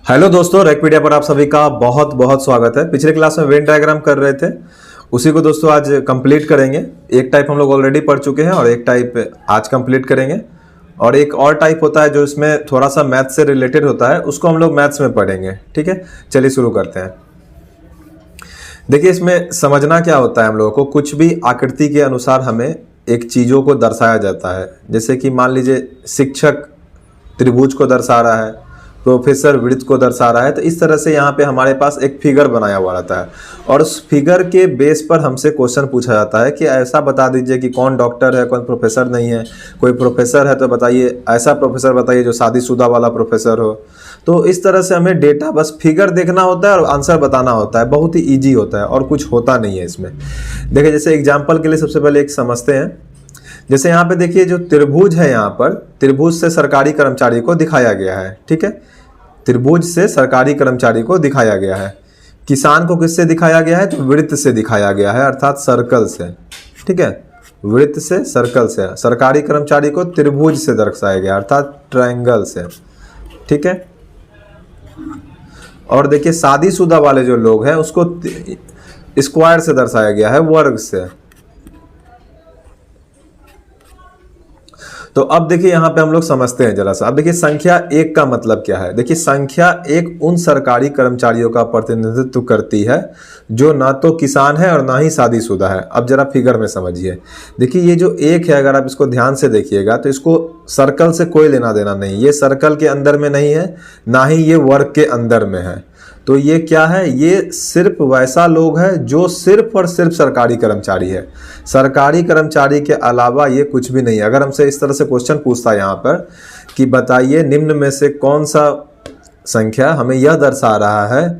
Hello दोस्तों, रैकपीडिया पर आप सभी का बहुत बहुत स्वागत है। पिछले क्लास में वेन डायग्राम कर रहे थे, उसी को दोस्तों आज कंप्लीट करेंगे। एक टाइप हम लोग ऑलरेडी पढ़ चुके हैं और एक टाइप आज कंप्लीट करेंगे। और एक और टाइप होता है जो इसमें थोड़ा सा मैथ से रिलेटेड होता है, उसको हम लोग मैथ्स में पढ़ेंगे। ठीक है, चलिए शुरू करते हैं। देखिए, इसमें समझना क्या होता है, हम लोगों को कुछ भी आकृति के अनुसार हमें एक चीज़ों को दर्शाया जाता है। जैसे कि मान लीजिए शिक्षक त्रिभुज को दर्शा रहा है, प्रोफेसर वृत्त को दर्शा रहा है, तो इस तरह से यहाँ पे हमारे पास एक फिगर बनाया हुआ रहता है और उस फिगर के बेस पर हमसे क्वेश्चन पूछा जाता है कि ऐसा बता दीजिए कि कौन डॉक्टर है, कौन प्रोफेसर नहीं है। कोई प्रोफेसर है तो बताइए, ऐसा प्रोफेसर बताइए जो शादीशुदा वाला प्रोफेसर हो। तो इस तरह से हमें डेटा बस फिगर देखना होता है और आंसर बताना होता है। बहुत ही ईजी होता है और कुछ होता नहीं है इसमें। देखिए, जैसे एग्जाम्पल के लिए सबसे पहले एक समझते हैं। जैसे यहाँ पे देखिए, जो त्रिभुज है, यहाँ पर त्रिभुज से सरकारी कर्मचारी को दिखाया गया है। ठीक है, त्रिभुज से सरकारी कर्मचारी को दिखाया गया है। किसान को किससे दिखाया गया है, तो वृत्त से दिखाया गया है, अर्थात सर्कल से। ठीक है, वृत्त से, सर्कल से। सरकारी कर्मचारी को त्रिभुज से दर्शाया गया, अर्थात ट्रायंगल से। ठीक है, और देखिए शादीशुदा वाले जो लोग हैं उसको स्क्वायर से दर्शाया गया है, वर्ग से। तो अब देखिए, यहाँ पे हम लोग समझते हैं जरा सा। अब देखिए, संख्या एक का मतलब क्या है। देखिए, संख्या एक उन सरकारी कर्मचारियों का प्रतिनिधित्व करती है जो ना तो किसान है और ना ही शादीशुदा है। अब जरा फिगर में समझिए। देखिए, ये जो एक है, अगर आप इसको ध्यान से देखिएगा तो इसको सर्कल से कोई लेना देना नहीं। ये सर्कल के अंदर में नहीं है, ना ही ये वर्ग के अंदर में है। तो ये क्या है, ये सिर्फ वैसा लोग है जो सिर्फ और सिर्फ सरकारी कर्मचारी है। सरकारी कर्मचारी के अलावा ये कुछ भी नहीं है। अगर हमसे इस तरह से क्वेश्चन पूछता है यहाँ पर कि बताइए निम्न में से कौन सा संख्या हमें यह दर्शा रहा है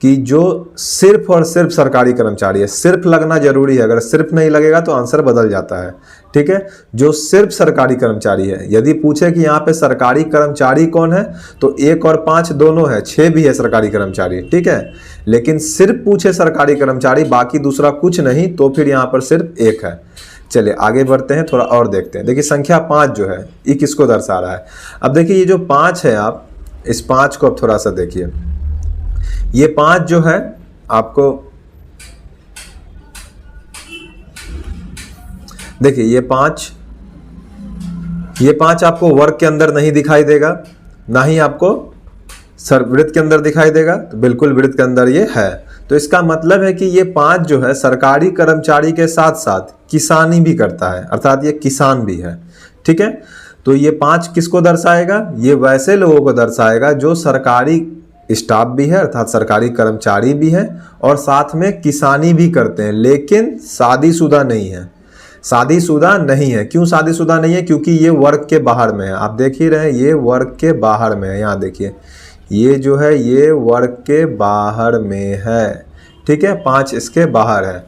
कि जो सिर्फ और सिर्फ सरकारी कर्मचारी है। सिर्फ लगना जरूरी है, अगर सिर्फ नहीं लगेगा तो आंसर बदल जाता है। ठीक है, जो सिर्फ सरकारी कर्मचारी है। यदि पूछे कि यहाँ पे सरकारी कर्मचारी कौन है, तो 1 और 5 दोनों है, 6 भी है सरकारी कर्मचारी। ठीक है, लेकिन सिर्फ पूछे सरकारी कर्मचारी, बाकी दूसरा कुछ नहीं, तो फिर यहाँ पर सिर्फ 1 है। चलिए आगे बढ़ते हैं, थोड़ा और देखते हैं। देखिए, संख्या 5 जो है ये किसको दर्शा रहा है। अब देखिए, ये जो 5 है, आप इस 5 को अब थोड़ा सा देखिए। ये 5 जो है आपको देखिए, ये 5 आपको वर्ग के अंदर नहीं दिखाई देगा, ना ही आपको वृत्त के अंदर दिखाई देगा। तो बिल्कुल वृत्त के अंदर ये है। तो इसका मतलब है कि ये 5 जो है सरकारी कर्मचारी के साथ साथ किसानी भी करता है, अर्थात ये किसान भी है। ठीक है, तो ये 5 किसको दर्शाएगा, ये वैसे लोगों को दर्शाएगा जो सरकारी स्टाफ भी है, अर्थात सरकारी कर्मचारी भी है और साथ में किसानी भी करते हैं, लेकिन शादीशुदा नहीं है। शादीशुदा नहीं है। क्यों शादीशुदा नहीं है, क्योंकि ये वर्ग के बाहर में है। आप देख ही रहे हैं, ये वर्ग के बाहर में है। यहाँ देखिए, ये जो है ये वर्ग के बाहर में है। ठीक है, 5 इसके बाहर है।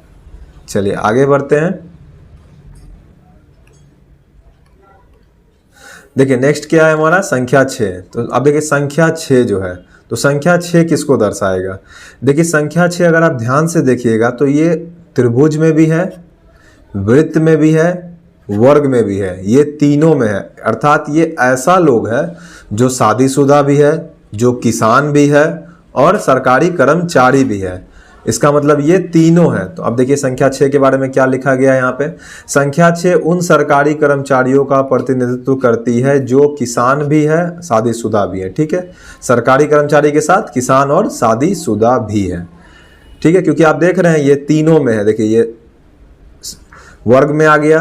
चलिए आगे बढ़ते हैं। देखिए, नेक्स्ट क्या है हमारा, संख्या 6। तो अब देखिए, संख्या 6 जो है, तो संख्या 6 किसको दर्शाएगा। देखिए, संख्या 6 अगर आप ध्यान से देखिएगा तो ये त्रिभुज में भी है, वृत्त में भी है, वर्ग में भी है, ये तीनों में है। अर्थात ये ऐसा लोग है जो शादीशुदा भी है, जो किसान भी है और सरकारी कर्मचारी भी है। इसका मतलब ये तीनों है। तो अब देखिए, संख्या 6 के बारे में क्या लिखा गया है यहाँ पे। संख्या 6 उन सरकारी कर्मचारियों का प्रतिनिधित्व करती है जो किसान भी है, शादीशुदा भी है। ठीक है, सरकारी कर्मचारी के साथ किसान और शादीशुदा भी है। ठीक है, क्योंकि आप देख रहे हैं ये तीनों में है। देखिए, ये वर्ग में आ गया,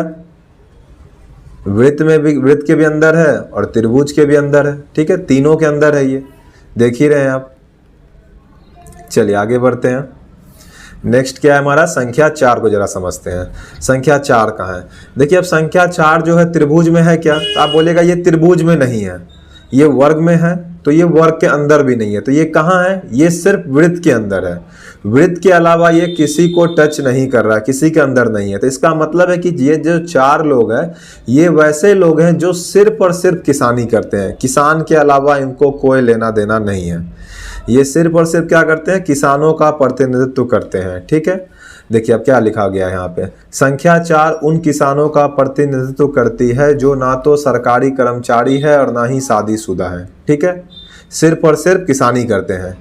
वृत्त में भी, वृत्त के भी अंदर है और त्रिभुज के भी अंदर है। ठीक है, तीनों के अंदर है, ये देख ही रहे हैं आप। चलिए आगे बढ़ते हैं। नेक्स्ट क्या है हमारा, संख्या 4 को जरा समझते हैं। संख्या 4 कहाँ है। देखिए, अब संख्या 4 जो है त्रिभुज में है क्या, तो आप बोलेगा ये त्रिभुज में नहीं है, ये वर्ग में है। तो ये वर्ग के अंदर भी नहीं है, तो ये कहाँ है, ये सिर्फ वृत्त के अंदर है। वृत्त के अलावा ये किसी को टच नहीं कर रहा, किसी के अंदर नहीं है। तो इसका मतलब है कि ये जो 4 लोग हैं, ये वैसे लोग हैं जो सिर्फ और सिर्फ किसानी करते हैं। किसान के अलावा इनको कोई लेना देना नहीं है। ये सिर्फ और सिर्फ क्या करते हैं, किसानों का प्रतिनिधित्व करते हैं। ठीक है, देखिए अब क्या लिखा गया है यहाँ पे, संख्या 4 उन किसानों का प्रतिनिधित्व करती है जो ना तो सरकारी कर्मचारी है और ना ही शादीशुदा है। ठीक है, सिर्फ और सिर्फ किसानी करते हैं।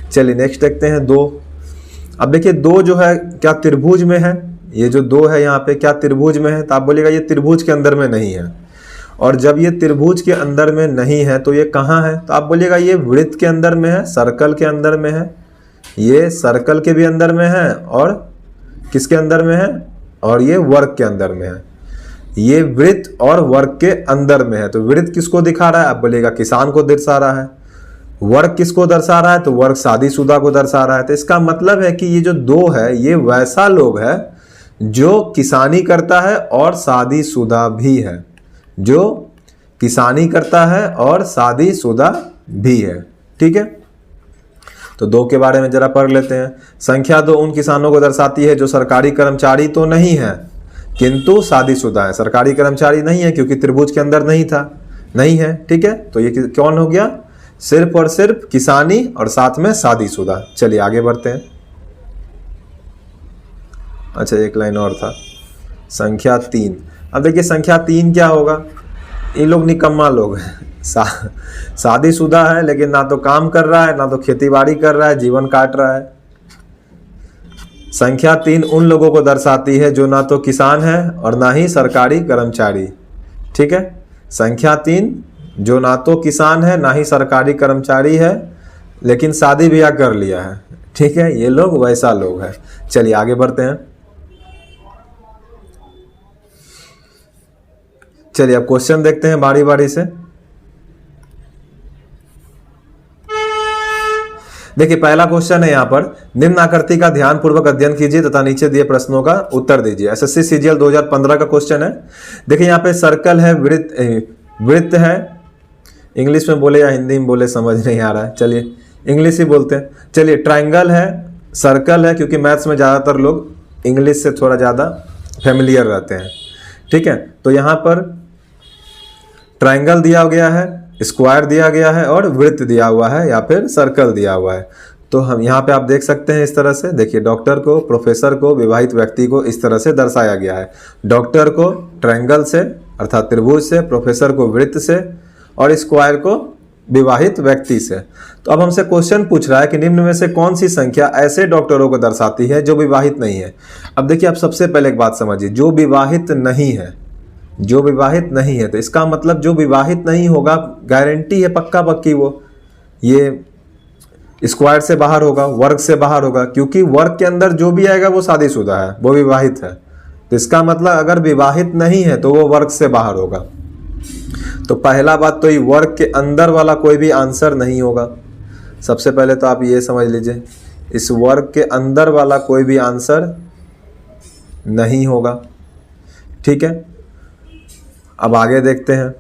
चलिए नेक्स्ट देखते हैं 2। अब देखिए 2 जो है क्या त्रिभुज में है, ये जो 2 है यहाँ पे क्या त्रिभुज में है, तो आप बोलिएगा ये त्रिभुज के अंदर में नहीं है। और जब ये त्रिभुज के अंदर में नहीं है तो ये कहाँ है, तो आप बोलिएगा ये वृत्त के अंदर में है, सर्कल के अंदर में है, ये सर्कल के भी अंदर में है और किसके अंदर में है, और ये वर्ग के अंदर में है। ये वृत्त और वर्ग के अंदर में है। तो वृत्त किसको दिखा रहा है, आप बोलिएगा किसान को दर्शा रहा है। वर्ग किसको दर्शा रहा है, तो वर्ग शादीशुदा को दर्शा रहा है। तो इसका मतलब है कि ये जो 2 है ये वैसा लोग है जो किसानी करता है और शादीशुदा भी है, जो किसानी करता है और शादीशुदा भी है। ठीक है, तो 2 के बारे में जरा पढ़ लेते हैं। संख्या 2 उन किसानों को दर्शाती है जो सरकारी कर्मचारी तो नहीं है किंतु शादीशुदा है। सरकारी कर्मचारी नहीं है क्योंकि त्रिभुज के अंदर नहीं है। ठीक है, तो ये कौन हो गया, सिर्फ और सिर्फ किसानी और साथ में शादीशुदा। चलिए आगे बढ़ते हैं। अच्छा एक लाइन और था, संख्या 3। अब देखिए संख्या 3 क्या होगा, ये लोग निकम्मा लोग हैं। शादीशुदा है लेकिन ना तो काम कर रहा है ना तो खेतीबाड़ी कर रहा है, जीवन काट रहा है। संख्या 3 उन लोगों को दर्शाती है जो ना तो किसान है और ना ही सरकारी कर्मचारी। ठीक है, संख्या 3 जो ना तो किसान है ना ही सरकारी कर्मचारी है लेकिन शादी ब्याह कर लिया है। ठीक है, ये लोग वैसा लोग है। चलिए आगे बढ़ते हैं। चलिए अब क्वेश्चन देखते हैं बारी बारी से। देखिए पहला क्वेश्चन है यहाँ पर, निम्न आकृति का ध्यान पूर्वक अध्ययन कीजिए तथा नीचे दिए प्रश्नों का उत्तर दीजिए। एसएससी सीजीएल 2015 का क्वेश्चन है। देखिए यहाँ पे सर्कल है, वृत्त है, इंग्लिश में बोले या हिंदी में बोले समझ नहीं आ रहा है, चलिए इंग्लिश ही बोलते हैं। चलिए ट्रायंगल है, सर्कल है, क्योंकि मैथ्स में ज़्यादातर लोग इंग्लिश से थोड़ा ज़्यादा फेमिलियर रहते हैं। ठीक है, तो यहाँ पर ट्रायंगल दिया गया है, स्क्वायर दिया गया है और वृत्त दिया हुआ है या फिर सर्कल दिया हुआ है। तो हम यहाँ पे आप देख सकते हैं इस तरह से, देखिए डॉक्टर को, प्रोफेसर को, विवाहित व्यक्ति को इस तरह से दर्शाया गया है। डॉक्टर को ट्रायंगल से अर्थात त्रिभुज से, प्रोफेसर को वृत्त से और स्क्वायर को विवाहित व्यक्ति से। तो अब हमसे क्वेश्चन पूछ रहा है कि निम्न में से कौन सी संख्या ऐसे डॉक्टरों को दर्शाती है जो विवाहित नहीं है। अब देखिए आप सबसे पहले एक बात समझिए, जो विवाहित नहीं है, जो विवाहित नहीं है, तो इसका मतलब जो विवाहित नहीं होगा गारंटी है पक्का पक्की वो ये स्क्वायर से बाहर होगा, वर्ग से बाहर होगा, क्योंकि वर्ग के अंदर जो भी आएगा वो शादीशुदा है, वो विवाहित है। तो इसका मतलब अगर विवाहित नहीं है तो वो वर्ग से बाहर होगा। तो पहला बात तो ये वर्ग के अंदर वाला कोई भी आंसर नहीं होगा। सबसे पहले तो आप ये समझ लीजिए, इस वर्ग के अंदर वाला कोई भी आंसर नहीं होगा। ठीक है, अब आगे देखते हैं।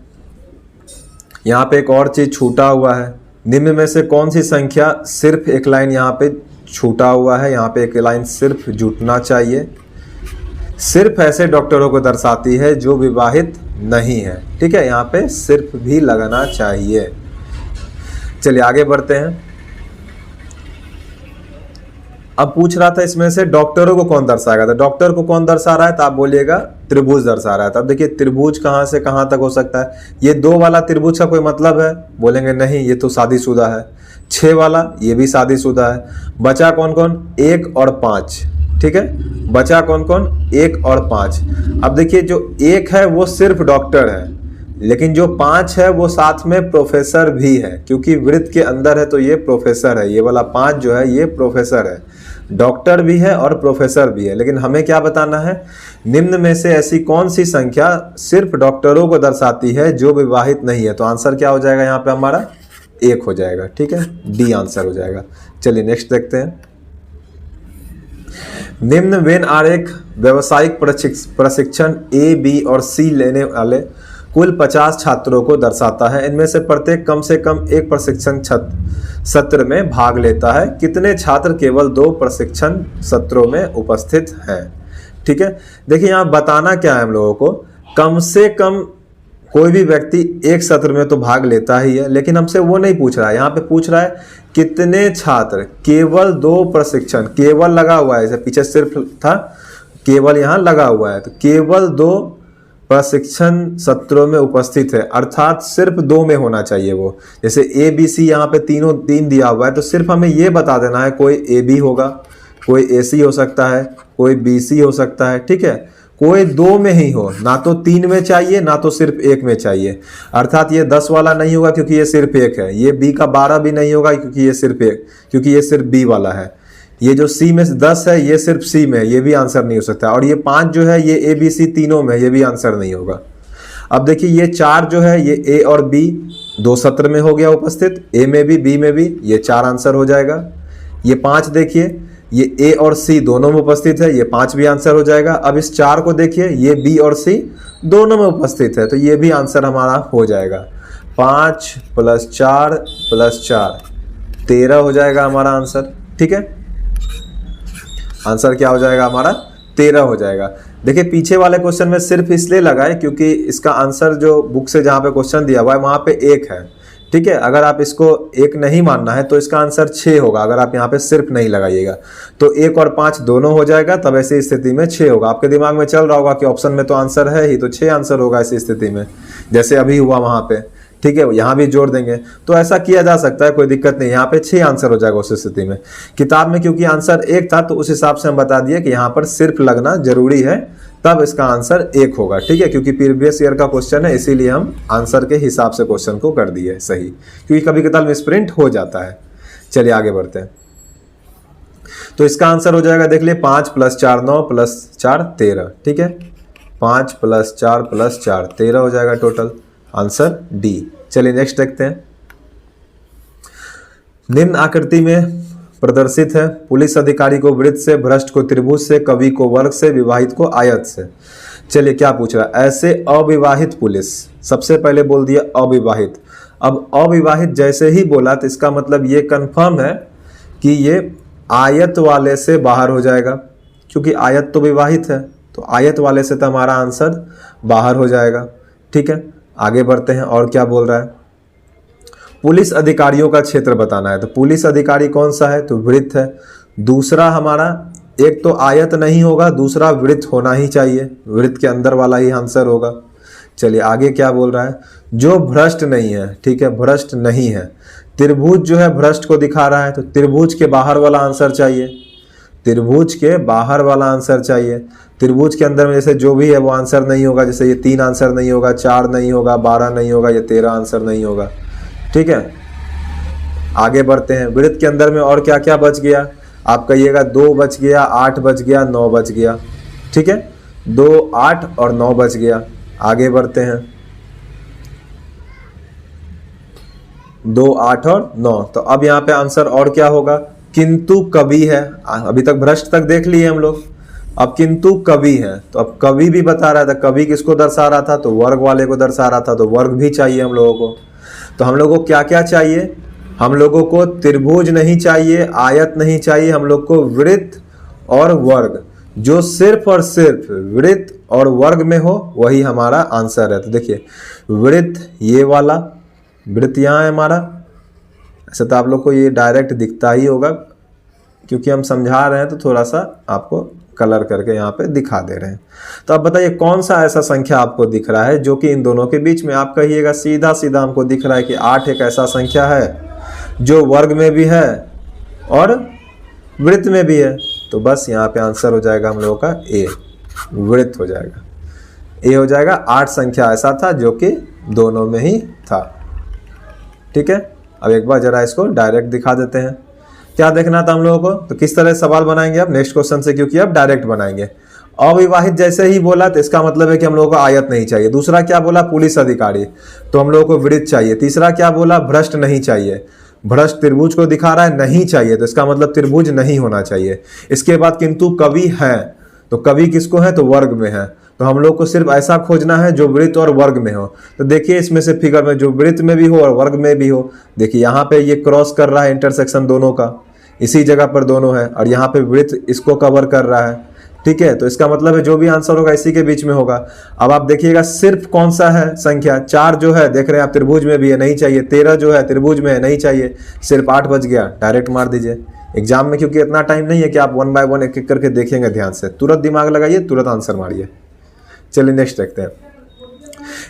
यहाँ पे एक और चीज छूटा हुआ है, निम्न में से कौन सी संख्या, सिर्फ एक लाइन यहाँ पे छूटा हुआ है, यहाँ पे एक लाइन सिर्फ जुटना चाहिए, सिर्फ ऐसे डॉक्टरों को दर्शाती है जो विवाहित नहीं है। ठीक है, यहाँ पे सिर्फ भी लगाना चाहिए। चलिए आगे बढ़ते हैं। अब पूछ रहा था इसमें से डॉक्टरों को कौन दर्शाएगा, तो डॉक्टर को कौन दर्शा रहा है, तो आप बोलिएगा त्रिभुज दर्शा रहा है। तो अब देखिए त्रिभुज कहाँ से कहाँ तक हो सकता है, ये 2 वाला त्रिभुज का कोई मतलब है, बोलेंगे नहीं ये तो शादीशुदा है। 6 वाला ये भी शादीशुदा है। बचा कौन कौन, 1 और 5। ठीक है, बचा कौन कौन, 1 और 5। अब देखिए जो 1 है वो सिर्फ डॉक्टर है, लेकिन जो 5 है वो साथ में प्रोफेसर भी है, क्योंकि वृत्त के अंदर है तो ये प्रोफेसर है। ये वाला 5 जो है ये प्रोफेसर है, डॉक्टर भी है और प्रोफेसर भी है। लेकिन हमें क्या बताना है, निम्न में से ऐसी कौन सी संख्या सिर्फ डॉक्टरों को दर्शाती है जो विवाहित नहीं है। तो आंसर क्या हो जाएगा यहाँ पे हमारा, 1 हो जाएगा। ठीक है, डी आंसर हो जाएगा। चलिए नेक्स्ट देखते हैं। निम्न वेन आरेख व्यवसायिक प्रशिक्षण ए, बी और सी लेने वाले कुल 50 छात्रों को दर्शाता है। इनमें से प्रत्येक कम से कम एक प्रशिक्षण सत्र में भाग लेता है। कितने छात्र केवल 2 प्रशिक्षण सत्रों में उपस्थित हैं। ठीक है, देखिए यहाँ बताना क्या है हम लोगों को, कम से कम कोई भी व्यक्ति एक सत्र में तो भाग लेता ही है, लेकिन हमसे वो नहीं पूछ रहा है। यहाँ पे पूछ रहा है कितने छात्र, केवल 2 प्रशिक्षण, केवल लगा हुआ है, जैसे पीछे सिर्फ था केवल यहाँ लगा हुआ है, तो केवल 2 प्रशिक्षण सत्रों में उपस्थित है, अर्थात सिर्फ 2 में होना चाहिए वो। जैसे ए बी सी यहाँ पे तीनों 3 दिया हुआ है, तो सिर्फ हमें ये बता देना है कोई ए बी होगा, कोई ए सी हो सकता है, कोई बी सी हो सकता है, ठीक है। कोई 2 में ही हो, ना तो 3 में चाहिए ना तो सिर्फ 1 में चाहिए। अर्थात ये 10 वाला नहीं होगा क्योंकि ये सिर्फ 1 है, ये बी का 12 भी नहीं होगा क्योंकि ये सिर्फ 1, क्योंकि ये सिर्फ बी वाला है। ये जो सी में 10 है ये सिर्फ सी में है, ये भी आंसर नहीं हो सकता। और ये 5 जो है ये ए बी सी तीनों में, ये भी आंसर नहीं होगा। अब देखिए ये 4 जो है ये ए और बी 2 सत्र में हो गया उपस्थित, ए में भी बी में भी, ये 4 आंसर हो जाएगा। ये 5 देखिए ये ए और सी दोनों में उपस्थित है, ये 5 भी आंसर हो जाएगा। अब इस 4 को देखिए ये बी और सी दोनों में उपस्थित है, तो ये भी आंसर हमारा हो जाएगा। 5 + 4 + 4 13 हो जाएगा हमारा आंसर, ठीक है। आंसर क्या हो जाएगा हमारा 13 हो जाएगा। देखिए पीछे वाले क्वेश्चन में सिर्फ इसलिए लगाए क्योंकि इसका आंसर जो बुक से जहाँ पे क्वेश्चन दिया हुआ है वहाँ पे 1 है, ठीक है। अगर आप इसको 1 नहीं मानना है तो इसका आंसर 6 होगा। अगर आप यहाँ पे सिर्फ नहीं लगाइएगा तो 1 और 5 दोनों हो जाएगा, तब ऐसी स्थिति में 6 होगा। आपके दिमाग में चल रहा होगा कि ऑप्शन में तो आंसर है ही, तो 6 आंसर होगा ऐसी स्थिति में, जैसे अभी हुआ वहाँ पे, ठीक है। यहाँ भी जोड़ देंगे तो ऐसा किया जा सकता है, कोई दिक्कत नहीं। यहाँ पे 6 आंसर हो जाएगा उस स्थिति में। किताब में क्योंकि आंसर 1 था तो उस हिसाब से हम बता दिए कि यहाँ पर सिर्फ लगना जरूरी है, तब इसका आंसर 1 होगा, ठीक है। क्योंकि प्रीवियस ईयर का क्वेश्चन है इसीलिए हम आंसर के हिसाब से क्वेश्चन को कर दिए सही, क्योंकि कभी कभी मिसप्रिंट हो जाता है। चलिए आगे बढ़ते हैं। तो इसका आंसर हो जाएगा, देख लिए 5 + 4 9 + 4 13, ठीक है। 5 + 4 + 4 13 हो जाएगा टोटल, आंसर डी। चलिए नेक्स्ट देखते हैं। निम्न आकृति में प्रदर्शित है, पुलिस अधिकारी को वृत्त से, भ्रष्ट को त्रिभुज से, कवि को वर्ग से, विवाहित को आयत से। चलिए क्या पूछ रहा है, ऐसे अविवाहित पुलिस, सबसे पहले बोल दिया अविवाहित। अब अविवाहित जैसे ही बोला तो इसका मतलब ये कंफर्म है कि ये आयत वाले से बाहर हो जाएगा, क्योंकि आयत तो विवाहित है, तो आयत वाले से तो हमारा आंसर बाहर हो जाएगा, ठीक है। आगे बढ़ते हैं और क्या बोल रहा है, पुलिस अधिकारियों का क्षेत्र बताना है। तो पुलिस अधिकारी कौन सा है, तो वृत्त है। दूसरा हमारा, एक तो आयत नहीं होगा, दूसरा वृत्त होना ही चाहिए, वृत्त के अंदर वाला ही आंसर होगा। चलिए आगे क्या बोल रहा है, जो भ्रष्ट नहीं है, ठीक है, भ्रष्ट नहीं है। त्रिभुज जो है भ्रष्ट को दिखा रहा है, तो त्रिभुज के बाहर वाला आंसर चाहिए, त्रिभुज के बाहर वाला आंसर चाहिए। त्रिभुज के अंदर में जैसे जो भी है वो आंसर नहीं होगा, जैसे ये 3 आंसर नहीं होगा, 4 नहीं होगा, 12 नहीं होगा, ये 13 आंसर नहीं होगा, ठीक है। आगे बढ़ते हैं। वृत्त के अंदर में और क्या क्या बच गया, आप कहिएगा 2 बच गया, 8 बच गया, 9 बच गया, ठीक है। 2 8 और 9 बच गया। आगे बढ़ते हैं, 2 8 और 9। तो अब यहाँ पे आंसर और क्या होगा, किंतु कवि है। अभी तक भ्रष्ट तक देख लिए हम लोग, अब किंतु कवि है, तो अब कवि भी बता रहा था। कवि किसको दर्शा रहा था, तो वर्ग वाले को दर्शा रहा था, तो वर्ग भी चाहिए हम लोगों को। तो हम लोगों को क्या क्या चाहिए, हम लोगों को त्रिभुज नहीं चाहिए, आयत नहीं चाहिए, हम लोग को वृत्त और वर्ग, जो सिर्फ और सिर्फ वृत्त और वर्ग में हो वही हमारा आंसर है। तो देखिए वृत्त ये वाला, वृत्त यहाँ है हमारा। ऐसे तो आप लोग को ये डायरेक्ट दिखता ही होगा, क्योंकि हम समझा रहे हैं तो थोड़ा सा आपको कलर करके यहाँ पे दिखा दे रहे हैं। तो अब बताइए कौन सा ऐसा संख्या आपको दिख रहा है जो कि इन दोनों के बीच में, आप कहिएगा सीधा सीधा हमको दिख रहा है कि 8 एक ऐसा संख्या है जो वर्ग में भी है और वृत्त में भी है। तो बस यहाँ पे आंसर हो जाएगा हम लोगों का ए, वृत्त हो जाएगा, ए हो जाएगा। 8 संख्या ऐसा था जो कि दोनों में ही था, ठीक है। अब एक बार जरा इसको डायरेक्ट दिखा देते हैं। क्या देखना था हम लोगों को, तो किस तरह सवाल बनाएंगे अब नेक्स्ट क्वेश्चन से, क्योंकि अब डायरेक्ट बनाएंगे। अविवाहित जैसे ही बोला तो इसका मतलब है कि हम लोगों को आयत नहीं चाहिए। दूसरा क्या बोला, पुलिस अधिकारी, तो हम लोगों को वृत्त चाहिए। तीसरा क्या बोला, भ्रष्ट नहीं चाहिए, भ्रष्ट त्रिभुज को दिखा रहा है, नहीं चाहिए, तो इसका मतलब त्रिभुज नहीं होना चाहिए। इसके बाद किंतु कवि है, तो कवि किसको है, तो वर्ग में है। तो हम लोग को सिर्फ ऐसा खोजना है जो वृत्त और वर्ग में हो। तो देखिए इसमें से फिगर में जो वृत्त में भी हो और वर्ग में भी हो, देखिए यहाँ पे ये क्रॉस कर रहा है इंटरसेक्शन दोनों का, इसी जगह पर दोनों है, और यहाँ पे वृत्त इसको कवर कर रहा है, ठीक है। तो इसका मतलब है जो भी आंसर होगा इसी के बीच में होगा। अब आप देखिएगा सिर्फ कौन सा है संख्या, 4 जो है देख रहे हैं आप त्रिभुज में भी है, नहीं चाहिए। 13 जो है त्रिभुज में है, नहीं चाहिए। सिर्फ 8 बच गया, डायरेक्ट मार दीजिए। एग्जाम में क्योंकि इतना टाइम नहीं है कि आप 1 बाय 1 एक एक करके देखेंगे, ध्यान से तुरंत दिमाग लगाइए, तुरंत आंसर मारिए। चलिए नेक्स्ट देखते हैं।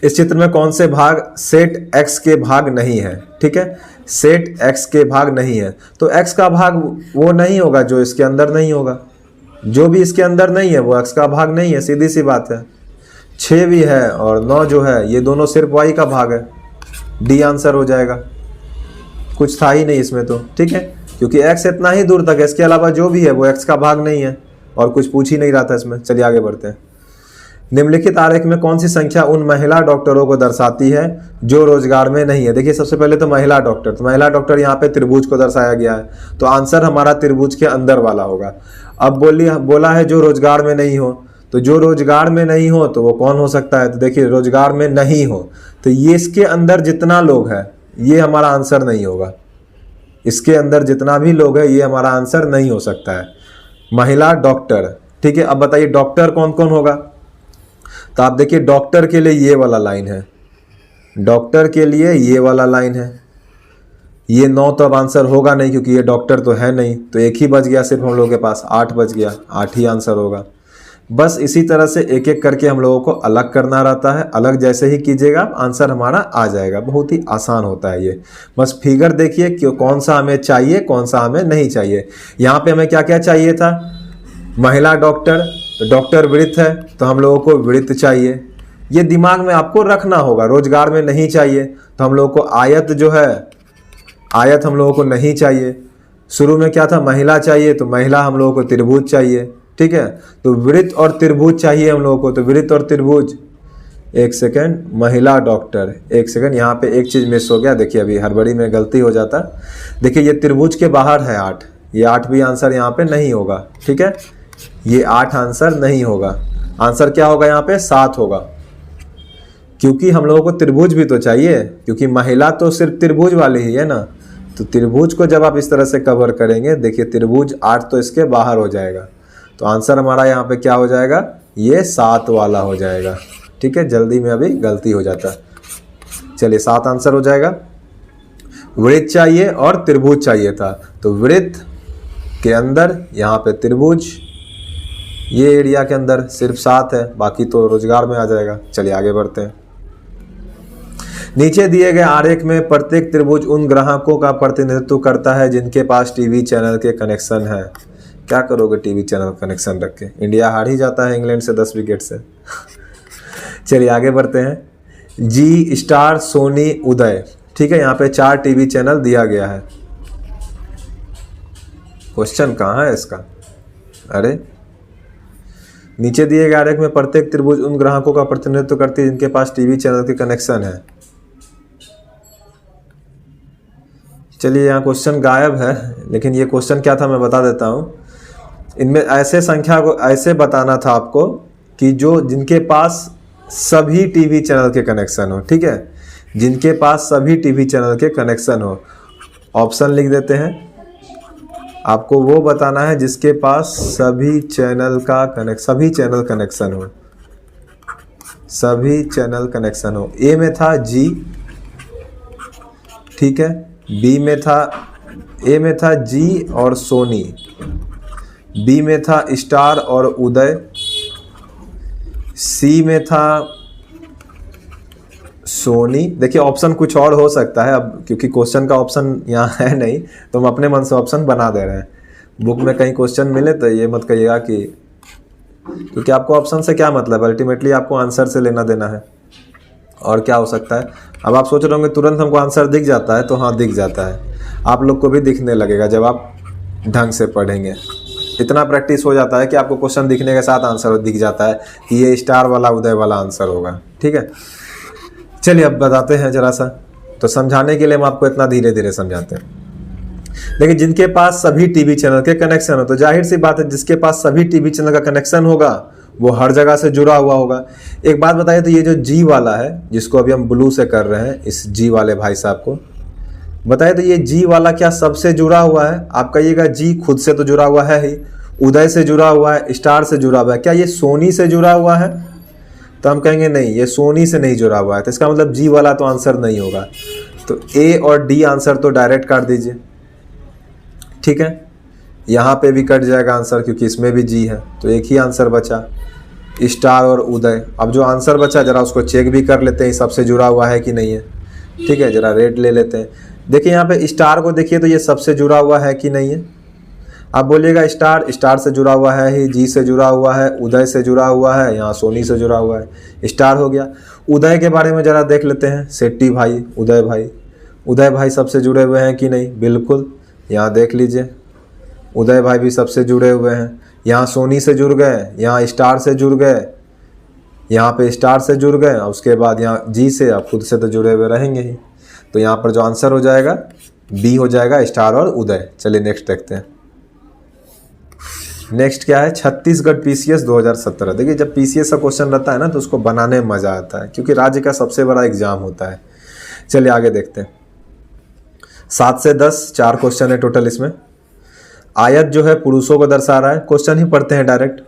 इस चित्र में कौन से भाग सेट x के भाग नहीं है? ठीक है, सेट x के भाग नहीं है, तो x का भाग वो नहीं होगा जो इसके अंदर नहीं होगा। जो भी इसके अंदर नहीं है वो x का भाग नहीं है, सीधी सी बात है। 6 भी है और 9 जो है ये दोनों सिर्फ y का भाग है। डी आंसर हो जाएगा, कुछ था ही नहीं इसमें तो। ठीक है, क्योंकि x इतना ही दूर तक है, इसके अलावा जो भी है वो x का भाग नहीं है और कुछ पूछ ही नहीं रहा था इसमें। चलिए आगे बढ़ते हैं। निम्नलिखित आरेख में कौन सी संख्या उन महिला डॉक्टरों को दर्शाती है जो रोजगार में नहीं है? देखिए सबसे पहले तो महिला डॉक्टर, तो महिला डॉक्टर यहाँ पे त्रिभुज को दर्शाया गया है, तो आंसर हमारा त्रिभुज के अंदर वाला होगा। अब बोला है जो रोजगार में नहीं हो, तो जो रोजगार में नहीं हो तो वो कौन हो सकता है? तो देखिए रोजगार में नहीं हो तो ये इसके अंदर जितना लोग है ये हमारा आंसर नहीं होगा। इसके अंदर जितना भी लोग है ये हमारा आंसर नहीं हो सकता है। महिला डॉक्टर, ठीक है। अब बताइए डॉक्टर कौन कौन होगा? तो आप देखिए डॉक्टर के लिए ये वाला लाइन है, डॉक्टर के लिए ये वाला लाइन है। ये 9 तो अब आंसर होगा नहीं क्योंकि ये डॉक्टर तो है नहीं, तो एक ही बच गया सिर्फ हम लोगों के पास, 8 बच गया, 8 ही आंसर होगा। बस इसी तरह से एक एक करके हम लोगों को अलग करना रहता है। अलग जैसे ही कीजिएगा आंसर हमारा आ जाएगा। बहुत ही आसान होता है ये। बस फिगर देखिए कि कौन सा हमें चाहिए कौन सा हमें नहीं चाहिए। यहाँ पे हमें क्या क्या चाहिए था? महिला डॉक्टर, तो डॉक्टर वृत्त है तो हम लोगों को वृत्त चाहिए। ये दिमाग में आपको रखना होगा। रोजगार में नहीं चाहिए तो हम लोगों को आयत जो है, आयत हम लोगों को नहीं चाहिए। शुरू में क्या था? महिला चाहिए, तो महिला हम लोगों को त्रिभुज चाहिए। ठीक है, तो वृत्त और त्रिभुज चाहिए हम लोगों को, तो वृत्त और त्रिभुज। एक सेकेंड, महिला डॉक्टर, एक सेकेंड, यहाँ पे एक चीज मिस हो गया। देखिए अभी हड़बड़ी में गलती हो जाता। देखिए ये त्रिभुज के बाहर है 8, ये 8 भी आंसर यहाँ पे नहीं होगा। ठीक है, ये 8 आंसर नहीं होगा। आंसर क्या होगा? यहाँ पे 7 होगा, क्योंकि हम लोगों को त्रिभुज भी तो चाहिए, क्योंकि महिला तो सिर्फ त्रिभुज वाली ही है ना। तो त्रिभुज को जब आप इस तरह से कवर करेंगे, देखिए त्रिभुज 8 तो इसके बाहर हो जाएगा, तो आंसर हमारा यहाँ पे क्या हो जाएगा? ये 7 वाला हो जाएगा। ठीक है, जल्दी में अभी गलती हो जाता। चलिए 7 आंसर हो जाएगा। वृत्त चाहिए और त्रिभुज चाहिए था, तो वृत्त के अंदर यहाँ पे त्रिभुज, ये एरिया के अंदर सिर्फ 7 है, बाकी तो रोजगार में आ जाएगा। चलिए आगे बढ़ते हैं। नीचे दिए गए आरेख में प्रत्येक त्रिभुज उन ग्राहकों का प्रतिनिधित्व करता है जिनके पास टीवी चैनल के कनेक्शन है। क्या करोगे टीवी चैनल कनेक्शन रख के? इंडिया हार ही जाता है इंग्लैंड से 10 विकेट से। चलिए आगे बढ़ते हैं। जी, स्टार, सोनी, उदय, ठीक है, यहाँ पे 4 टीवी चैनल दिया गया है। क्वेश्चन कहाँ है इसका? अरे नीचे दिए गए आरेख में प्रत्येक त्रिभुज उन ग्राहकों का प्रतिनिधित्व करती है जिनके पास टीवी चैनल के कनेक्शन है। चलिए यहाँ क्वेश्चन गायब है, लेकिन ये क्वेश्चन क्या था मैं बता देता हूँ। इनमें ऐसे संख्या को ऐसे बताना था आपको कि जो जिनके पास सभी टीवी चैनल के कनेक्शन हो। ठीक है, जिनके पास सभी टीवी चैनल के कनेक्शन हो। ऑप्शन लिख देते हैं। आपको वो बताना है जिसके पास सभी चैनल कनेक्शन हो, सभी चैनल कनेक्शन हो। ए में था जी, ठीक है, बी में था, ए में था जी और सोनी, बी में था स्टार और उदय, सी में था सोनी। देखिए ऑप्शन कुछ और हो सकता है, अब क्योंकि क्वेश्चन का ऑप्शन यहाँ है नहीं तो हम अपने मन से ऑप्शन बना दे रहे हैं। बुक में कहीं क्वेश्चन मिले तो ये मत कहिएगा कि, क्योंकि आपको ऑप्शन से क्या मतलब, अल्टीमेटली आपको आंसर से लेना देना है। और क्या हो सकता है? अब आप सोच रहे होंगे तुरंत हमको आंसर दिख जाता है, तो हाँ दिख जाता है। आप लोग को भी दिखने लगेगा जब आप ढंग से पढ़ेंगे। इतना प्रैक्टिस हो जाता है कि आपको क्वेश्चन दिखने के साथ आंसर दिख जाता है कि ये स्टार वाला उदय वाला आंसर होगा। ठीक है, चलिए अब बताते हैं जरा सा। तो समझाने के लिए हम आपको इतना धीरे धीरे समझाते हैं। देखिए जिनके पास सभी टीवी चैनल के कनेक्शन हो, तो जाहिर सी बात है जिसके पास सभी टीवी चैनल का कनेक्शन होगा वो हर जगह से जुड़ा हुआ होगा। एक बात बताइए, तो ये जो जी वाला है जिसको अभी हम ब्लू से कर रहे हैं, इस जी वाले भाई साहब को बताइए, तो ये जी वाला क्या सबसे जुड़ा हुआ है? आप कहिएगा जी खुद से तो जुड़ा हुआ है ही, उदय से जुड़ा हुआ है, स्टार से जुड़ा हुआ है, क्या ये सोनी से जुड़ा हुआ है? तो हम कहेंगे नहीं, ये सोनी से नहीं जुड़ा हुआ है, तो इसका मतलब जी वाला तो आंसर नहीं होगा। तो ए और डी आंसर तो डायरेक्ट काट दीजिए। ठीक है, यहाँ पे भी कट जाएगा आंसर क्योंकि इसमें भी जी है, तो एक ही आंसर बचा। स्टार और उदय। अब जो आंसर बचा जरा उसको चेक भी कर लेते हैं सबसे जुड़ा हुआ है कि नहीं है। ठीक है, जरा रेड ले लेते हैं। देखिए यहाँ पे स्टार को देखिए तो ये सबसे जुड़ा हुआ है कि नहीं है। आप बोलिएगा स्टार, स्टार से जुड़ा हुआ है ही, जी से जुड़ा हुआ है, उदय से जुड़ा हुआ है, यहाँ सोनी से जुड़ा हुआ है, स्टार हो गया। उदय के बारे में जरा देख लेते हैं, शेट्टी भाई, उदय भाई, उदय भाई सबसे जुड़े हुए हैं कि नहीं, बिल्कुल। यहाँ देख लीजिए उदय भाई भी सबसे जुड़े हुए हैं। यहाँ सोनी से जुड़ गए, यहाँ स्टार से जुड़ गए, यहाँ पे स्टार से जुड़ गए, और उसके बाद यहाँ जी से, आप खुद से तो जुड़े हुए रहेंगे ही। तो यहाँ पर जो आंसर हो जाएगा बी हो जाएगा, स्टार और उदय। चलिए नेक्स्ट देखते हैं। नेक्स्ट क्या है, छत्तीसगढ़ पीसीएस 2017। देखिए जब पीसीएस का क्वेश्चन रहता है ना तो उसको बनाने में मज़ा आता है, क्योंकि राज्य का सबसे बड़ा एग्जाम होता है। चलिए आगे देखते हैं। 7 से 10 4 क्वेश्चन है टोटल इसमें। आयत जो है पुरुषों को दर्शा रहा है। क्वेश्चन ही पढ़ते हैं डायरेक्ट।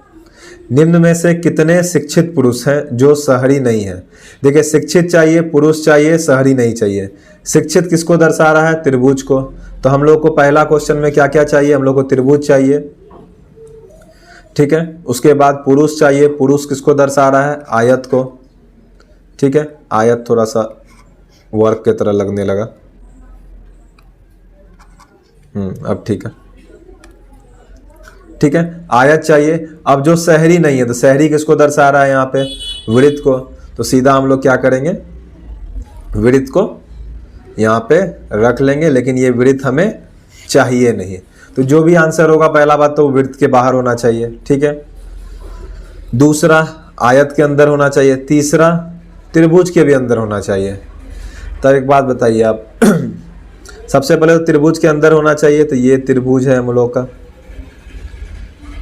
निम्न में से कितने शिक्षित पुरुष हैं जो शहरी नहीं है। देखिए शिक्षित चाहिए, पुरुष चाहिए, शहरी नहीं चाहिए। शिक्षित किसको दर्शा रहा है, त्रिभुज को। तो हम लोग को पहला क्वेश्चन में क्या क्या चाहिए, हम लोग को त्रिभुज चाहिए, ठीक है। उसके बाद पुरुष चाहिए, पुरुष किसको दर्शा रहा है, आयत को, ठीक है। आयत थोड़ा सा वर्क की तरह लगने लगा, अब ठीक है, ठीक है। आयत चाहिए। अब जो शहरी नहीं है तो शहरी किसको दर्शा रहा है यहाँ पे, वृत्त को। तो सीधा हम लोग क्या करेंगे, वृत्त को यहाँ पे रख लेंगे, लेकिन ये वृत्त हमें चाहिए नहीं। तो जो भी आंसर होगा पहला बात तो वृत्त के बाहर होना चाहिए, ठीक है। दूसरा आयत के अंदर होना चाहिए। तीसरा त्रिभुज के भी अंदर होना चाहिए। तब एक बात बताइए आप सबसे पहले तो त्रिभुज के अंदर होना चाहिए। तो ये त्रिभुज है हम लोग का,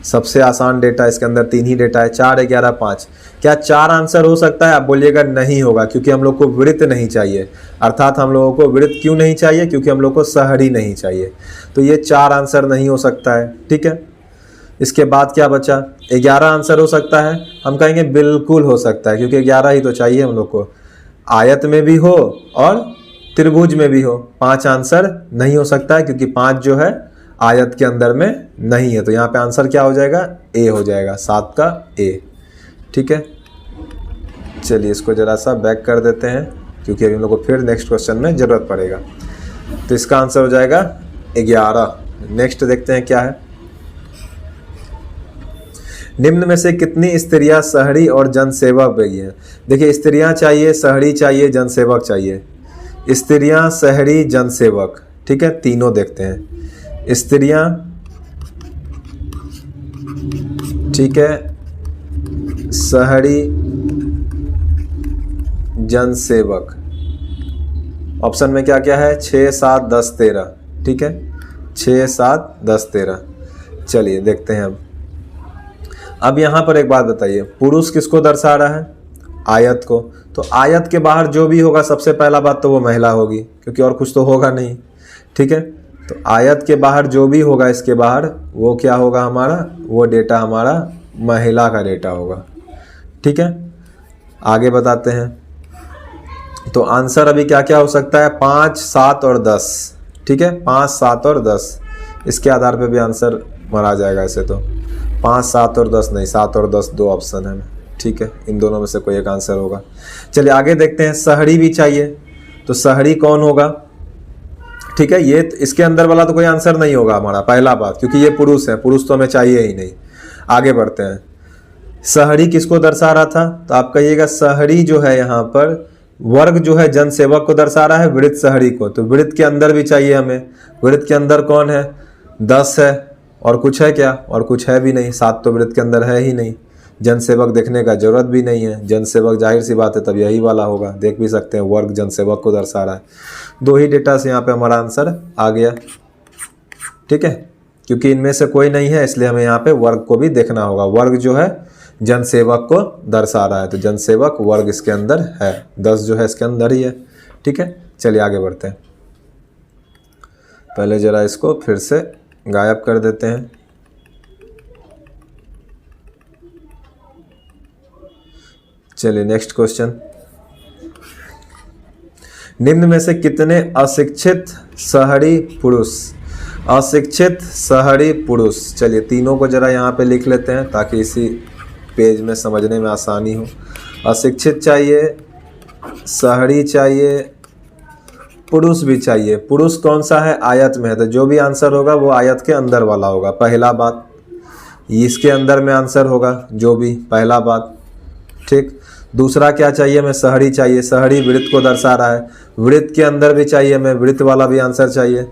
सबसे आसान डेटा, इसके अंदर 3 ही डेटा है, 4 11 5। क्या 4 आंसर हो सकता है, आप बोलिएगा नहीं होगा, क्योंकि हम लोग को वृत्त नहीं चाहिए। अर्थात हम लोगों को वृत्त क्यों नहीं चाहिए, क्योंकि हम लोग को शहरी नहीं चाहिए। तो ये 4 आंसर नहीं हो सकता है, ठीक है। इसके बाद क्या बचा, 11 आंसर हो सकता है। हम कहेंगे बिल्कुल हो सकता है, क्योंकि 11 ही तो चाहिए हम लोग को, आयत में भी हो और त्रिभुज में भी हो। 5 आंसर नहीं हो सकता है, क्योंकि 5 जो है आयत के अंदर में नहीं है। तो यहाँ पे आंसर क्या हो जाएगा, ए हो जाएगा, 7 का ए, ठीक है। चलिए इसको जरा सा बैक कर देते हैं, क्योंकि अभी हम लोग को फिर नेक्स्ट क्वेश्चन में ज़रूरत पड़ेगा। तो इसका आंसर हो जाएगा 11। नेक्स्ट देखते हैं क्या है। निम्न में से कितनी स्त्रियां शहरी और जनसेवक गई हैं। देखिए स्त्रियां चाहिए, शहरी चाहिए, जनसेवक चाहिए। स्त्रियां, शहरी, जनसेवक, ठीक है। तीनों देखते हैं। स्त्रियां, ठीक है, शहरी, जनसेवक। ऑप्शन में क्या क्या है, 6 7 10 13, ठीक है, 6 7 10 13। चलिए देखते हैं अब यहाँ पर एक बात बताइए, पुरुष किसको दर्शा रहा है, आयत को। तो आयत के बाहर जो भी होगा सबसे पहला बात तो वो महिला होगी, क्योंकि और कुछ तो होगा नहीं, ठीक है। तो आयत के बाहर जो भी होगा इसके बाहर वो क्या होगा हमारा, वो डेटा हमारा महिला का डेटा होगा, ठीक है। आगे बताते हैं। तो आंसर अभी क्या क्या हो सकता है, 5 7 और 10, ठीक है। 5 7 और 10, इसके आधार पे भी आंसर मारा जाएगा। ऐसे तो 5 7 और 10 नहीं, 7 और 10 दो ऑप्शन है, ठीक है। इन दोनों में से कोई एक आंसर होगा। चलिए आगे देखते हैं। शहरी भी चाहिए, तो शहरी कौन होगा, ठीक है। ये इसके अंदर वाला तो कोई आंसर नहीं होगा हमारा, पहला बात, क्योंकि ये पुरुष है, पुरुष तो हमें चाहिए ही नहीं। आगे बढ़ते हैं। शहरी किसको दर्शा रहा था, तो आप कहिएगा शहरी जो है यहाँ पर वर्ग जो है जनसेवक को दर्शा रहा है, वृत्त शहरी को। तो वृत्त के अंदर भी चाहिए हमें। वृत्त के अंदर कौन है, 10 है, और कुछ है क्या, और कुछ है भी नहीं। 7 तो वृत्त के अंदर है ही नहीं। जनसेवक देखने का जरूरत भी नहीं है, जनसेवक जाहिर सी बात है तब यही वाला होगा, देख भी सकते हैं, वर्ग जनसेवक को दर्शा रहा है। 2 ही डेटा से यहाँ पे हमारा आंसर आ गया, ठीक है। क्योंकि इनमें से कोई नहीं है इसलिए हमें यहाँ पे वर्ग को भी देखना होगा। वर्ग जो है जनसेवक को दर्शा रहा है, तो जनसेवक वर्ग इसके अंदर है, 10 जो है इसके अंदर ही है, ठीक है। चलिए आगे बढ़ते हैं। पहले जरा इसको फिर से गायब कर देते हैं। चलिए नेक्स्ट क्वेश्चन। निम्न में से कितने अशिक्षित शहरी पुरुष, अशिक्षित शहरी पुरुष। चलिए तीनों को जरा यहाँ पे लिख लेते हैं ताकि इसी पेज में समझने में आसानी हो। अशिक्षित चाहिए, शहरी चाहिए, पुरुष भी चाहिए। पुरुष कौन सा है? आयत में है, तो जो भी आंसर होगा वो आयत के अंदर वाला होगा, पहला बात। इसके अंदर में आंसर होगा जो भी, पहला बात, ठीक। दूसरा क्या चाहिए हमें? शहरी चाहिए। शहरी वृत्त को दर्शा रहा है, वृत्त के अंदर भी चाहिए हमें, वृत्त वाला भी आंसर चाहिए।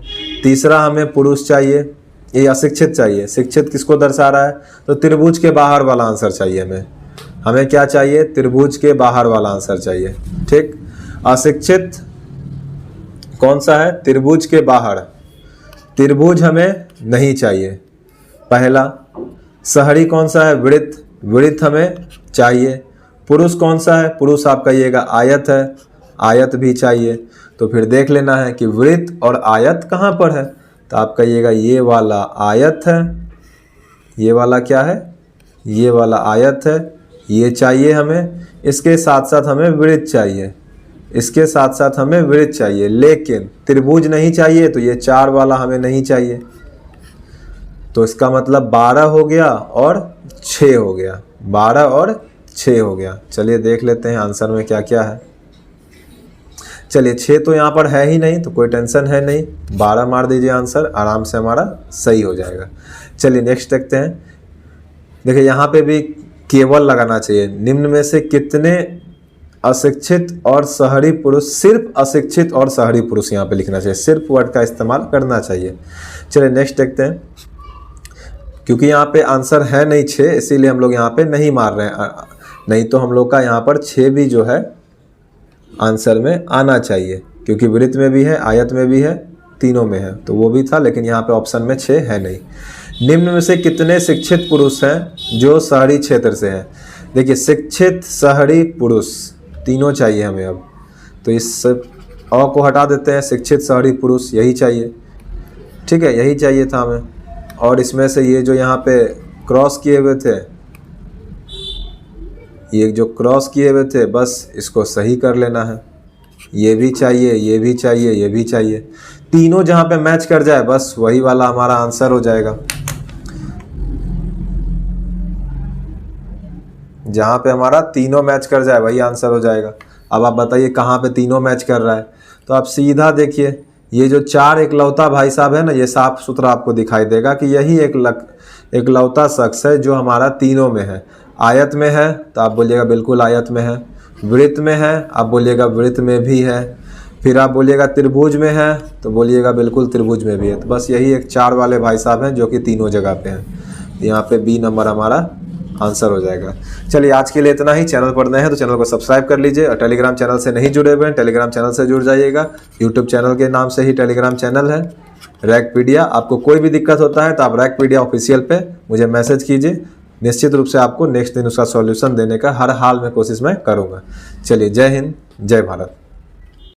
तीसरा हमें पुरुष चाहिए, ये अशिक्षित चाहिए। शिक्षित किसको दर्शा रहा है? तो त्रिभुज के बाहर वाला आंसर चाहिए हमें। हमें क्या चाहिए? त्रिभुज के बाहर वाला आंसर चाहिए, ठीक। अशिक्षित कौन सा है? त्रिभुज के बाहर, त्रिभुज हमें नहीं चाहिए, पहला। शहरी कौन सा है? वृत्त, वृत्त हमें चाहिए। पुरुष कौन सा है? पुरुष आप कहिएगा आयत है, आयत भी चाहिए। तो फिर देख लेना है कि वृत्त और आयत कहाँ पर है, तो आप कहिएगा ये वाला आयत है, ये वाला क्या है? ये वाला आयत है, ये चाहिए हमें। इसके साथ साथ हमें वृत्त चाहिए, इसके साथ साथ हमें वृत्त चाहिए, लेकिन त्रिभुज नहीं चाहिए, तो ये 4 वाला हमें नहीं चाहिए। तो इसका मतलब 12 हो गया और 6 हो गया, 12 और 6 हो गया। चलिए देख लेते हैं आंसर में क्या क्या है। चलिए 6 तो यहाँ पर है ही नहीं, तो कोई टेंशन है नहीं, 12 मार दीजिए, आंसर आराम से हमारा सही हो जाएगा। चलिए नेक्स्ट देखते हैं। देखिए यहाँ पे भी केवल लगाना चाहिए। निम्न में से कितने अशिक्षित और शहरी पुरुष, सिर्फ अशिक्षित और शहरी पुरुष यहाँ पे लिखना चाहिए, सिर्फ वर्ड का इस्तेमाल करना चाहिए। चलिए नेक्स्ट देखते हैं। क्योंकि यहाँ पे आंसर है नहीं 6, इसीलिए हम लोग यहाँ पे नहीं मार रहे हैं, नहीं तो हम लोग का यहाँ पर 6 भी जो है आंसर में आना चाहिए, क्योंकि वृत्त में भी है, आयत में भी है, तीनों में है, तो वो भी था, लेकिन यहाँ पे ऑप्शन में 6 है नहीं। निम्न में से कितने शिक्षित पुरुष हैं जो शहरी क्षेत्र से हैं? देखिए शिक्षित, शहरी, पुरुष तीनों चाहिए हमें अब, तो इस अ को हटा देते हैं, शिक्षित, शहरी, पुरुष यही चाहिए, ठीक है, यही चाहिए था हमें। और इसमें से ये जो यहाँ पे क्रॉस किए हुए थे, ये जो क्रॉस किए हुए थे, बस इसको सही कर लेना है। ये भी चाहिए, ये भी चाहिए, ये भी चाहिए, तीनों जहाँ पे मैच कर जाए बस वही वाला हमारा आंसर हो जाएगा। जहाँ पे हमारा तीनों मैच कर जाए वही आंसर हो जाएगा। अब आप बताइए कहाँ पे तीनों मैच कर रहा है, तो आप सीधा देखिए, ये जो 4 एकलौता भाई साहब है ना, ये साफ सुथरा आपको दिखाई देगा कि यही एकलौता शख्स है जो हमारा तीनों में है। आयत में है तो आप बोलिएगा बिल्कुल आयत में है, वृत्त में है आप बोलिएगा वृत्त में भी है, फिर आप बोलिएगा त्रिभुज में है तो बोलिएगा बिल्कुल त्रिभुज में भी है। तो बस यही एक 4 वाले भाई साहब हैं जो कि तीनों जगह पे हैं। यहाँ पे बी नंबर हमारा आंसर हो जाएगा। चलिए आज के लिए इतना ही। चैनल पर नए हैं तो चैनल को सब्सक्राइब कर लीजिए, और टेलीग्राम चैनल से नहीं जुड़े हुए हैं टेलीग्राम चैनल से जुड़ जाइएगा। यूट्यूब चैनल के नाम से ही टेलीग्राम चैनल है रैकपीडिया। आपको कोई भी दिक्कत होता है तो आप रैकपीडिया ऑफिशियल पे मुझे मैसेज कीजिए, निश्चित रूप से आपको नेक्स्ट दिन उसका सॉल्यूशन देने का हर हाल में कोशिश मैं करूँगा। चलिए जय हिंद, जय भारत।